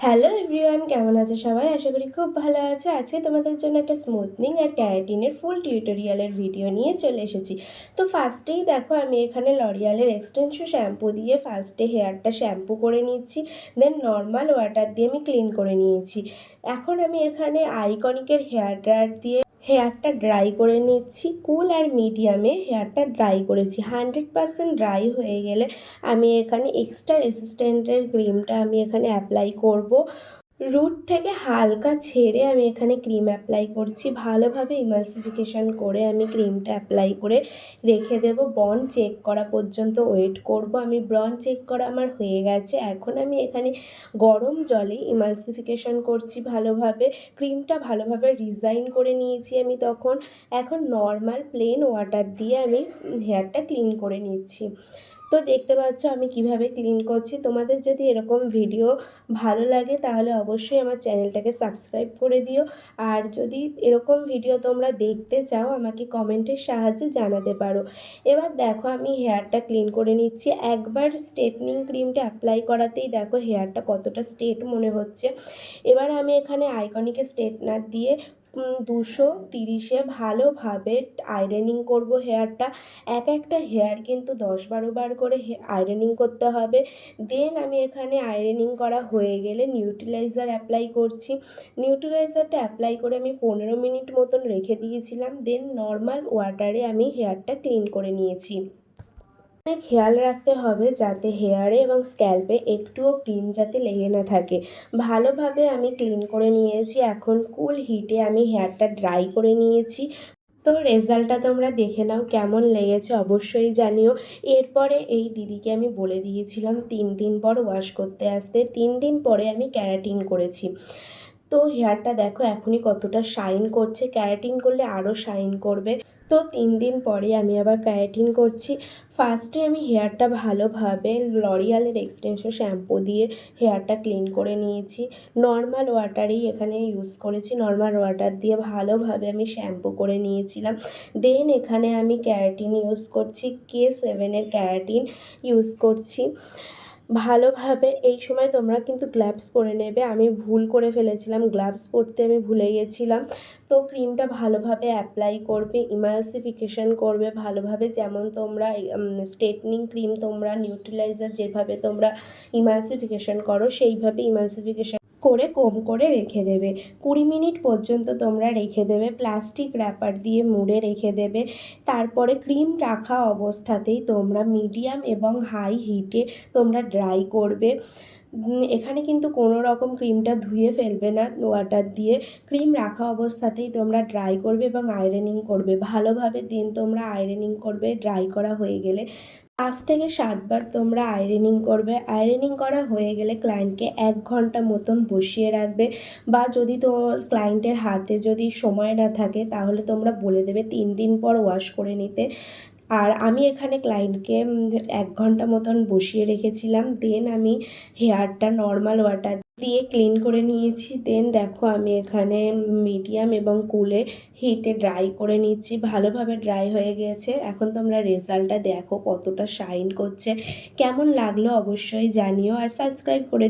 Hello everyone, কেমন আছে সবাই? আশা করি খুব ভালো আছে। আজকে তোমাদের জন্য একটা স্মুথনিং আর ক্যারাটিনের ফুল টিউটোরিয়ালের ভিডিও নিয়ে চলে এসেছি। তো ফার্স্টেই দেখো, আমি এখানে লরিয়ালের এক্সটেনশন শ্যাম্পু দিয়ে ফার্স্টে হেয়ারটা শ্যাম্পু করে নিচ্ছি, দেন নর্মাল ওয়াটার দিয়ে আমি ক্লিন করে নিয়েছি। এখন আমি এখানে আইকনিকের হেয়ার ড্রায়ার দিয়ে হেয়ারটা ড্রাই করে নিচ্ছি। কুল আর মিডিয়ামে হেয়ারটা ড্রাই করেছি। 100% ড্রাই হয়ে গেলে আমি এখানে এক্সট্রা রেসিস্ট্যান্টের ক্রিমটা আমি এখানে অ্যাপ্লাই করব। রুট থেকে হালকা ছেড়ে আমি এখানে ক্রিম অ্যাপ্লাই করছি। ভালোভাবে ইমালসিফিকেশান করে আমি ক্রিমটা অ্যাপ্লাই করে রেখে দেব। বন্ড চেক করা পর্যন্ত ওয়েট করব। আমি বন্ড চেক করা আমার হয়ে গেছে। এখন আমি এখানে গরম জলে ইমালসিফিকেশান করছি ভালোভাবে। ক্রিমটা ভালোভাবে ডিজাইন করে নিয়েছি আমি তখন। এখন নর্মাল প্লেন ওয়াটার দিয়ে আমি হেয়ারটা ক্লিন করে নিচ্ছি। তো দেখতে পাচ্ছ আমি কিভাবে ক্লিন করছি। তোমাদের যদি এরকম ভিডিও ভালো লাগে তাহলে অবশ্যই আমার চ্যানেলটাকে সাবস্ক্রাইব করে দিও। আর যদি এরকম ভিডিও তোমরা দেখতে চাও আমাকে কমেন্টের সাহায্যে জানাতে পারো। এবার দেখো আমি হেয়ারটা ক্লিন করে নিচ্ছি। একবার স্ট্রেটনিং ক্রিমটা অ্যাপ্লাই করাতেই দেখো হেয়ারটা কতটা স্ট্রেট মনে হচ্ছে। এবার আমি এখানে আইকনিকের স্ট্রেটনার দিয়ে 230-এ ভালোভাবে আয়রনিং করব হেয়ারটা। একটা হেয়ার কিন্তু 10-12 বার করে আয়রনিং করতে হবে। দেন আমি এখানে আয়রনিং করা হয়ে গেলে নিউট্রিলাইজার অ্যাপ্লাই করছি। নিউট্রিলাইজারটা অ্যাপ্লাই করে আমি 15 মিনিট মতন রেখে দিয়েছিলাম। দেন নর্মাল ওয়াটারে আমি হেয়ারটা ক্লিন করে নিয়েছি। খেয়াল রাখতে হবে যাতে হেয়ারে এবং স্ক্যাল্পে একটুও ক্রিম যাতে লেগে না থাকে। ভালোভাবে আমি ক্লিন করে নিয়েছি। এখন কুল হিটে আমি হেয়ারটা ড্রাই করে নিয়েছি। তো রেজাল্টটা তোমরা দেখে নাও, কেমন লেগেছে অবশ্যই জানিও। এরপরে এই দিদিকে আমি বলে দিয়েছিলাম 3 দিন পর ওয়াশ করতে আসতে। 3 দিন পরে আমি ক্যারাটিন করেছি। তো হেয়ারটা দেখো এখনই কতটা শাইন করছে। ক্যারাটিন করলে আরও শাইন করবে। তো 3 দিন পরে আমি আবার ক্যারাটিন করছি। ফার্স্টে আমি হেয়ারটা ভালোভাবে লরিয়ালের এক্সটেনশন শ্যাম্পু দিয়ে হেয়ারটা ক্লিন করে নিয়েছি। নর্মাল ওয়াটারই এখানে ইউজ করেছি। নর্মাল ওয়াটার দিয়ে ভালোভাবে আমি শ্যাম্পু করে নিয়েছিলাম। দেন এখানে আমি ক্যারাটিন ইউজ করছি, K7-এর ক্যারাটিন ইউজ করছি। ভালোভাবে এই সময় তোমরা কিন্তু গ্লাভস পরে নেবে। আমি ভুল করে ফেলেছিলাম, গ্লাভস পরতে আমি ভুলে গেছিলাম। তো ক্রিমটা ভালোভাবে অ্যাপ্লাই করবে, ইমালসিফিকেশান করবে ভালোভাবে। যেমন তোমরা স্ট্রেটনিং ক্রিম তোমরা নিউট্রিলাইজার যেভাবে তোমরা ইমালসিফিকেশান করো সেইভাবে ইমালসিফিকেশান করে কম করে রেখে দেবে। 20 মিনিট পর্যন্ত তোমরা রেখে দেবে। প্লাস্টিক র্যাপার দিয়ে মুড়ে রেখে দেবে। তারপরে ক্রিম রাখা অবস্থাতেই তোমরা মিডিয়াম এবং হাই হিটে তোমরা ড্রাই করবে। এখানে কিন্তু কোনো রকম ক্রিমটা ধুয়ে ফেলবে না ওয়াটার দিয়ে। ক্রিম রাখা অবস্থাতেই তোমরা ড্রাই করবে এবং আয়রনিং করবে ভালোভাবে। দেন তোমরা আয়রনিং করবে। ড্রাই করা হয়ে গেলে 5 থেকে 7 বার তোমরা আয়রনিং করবে। আয়রনিং করা হয়ে গেলে ক্লায়েন্টকে 1 ঘন্টা মতন বসিয়ে রাখবে। বা যদি তোমার ক্লায়েন্টের হাতে যদি সময় না থাকে তাহলে তোমরা বলে দেবে 3 দিন পর ওয়াশ করে নিতে। আর আমি এখানে ক্লায়েন্টকে 1 ঘন্টা মতন বসিয়ে রেখেছিলাম। দেন আমি হেয়ারটা নর্মাল ওয়াটার দিয়ে ক্লিন করে নিয়েছি। দেন দেখো আমি এখানে মিডিয়াম এবং কুলে হিটে ড্রাই করে নিচ্ছি। ভালোভাবে ড্রাই হয়ে গেছে। এখন তোমরা রেজাল্টটা দেখো কতটা শাইন করছে। কেমন লাগলো অবশ্যই জানিও আর সাবস্ক্রাইব করে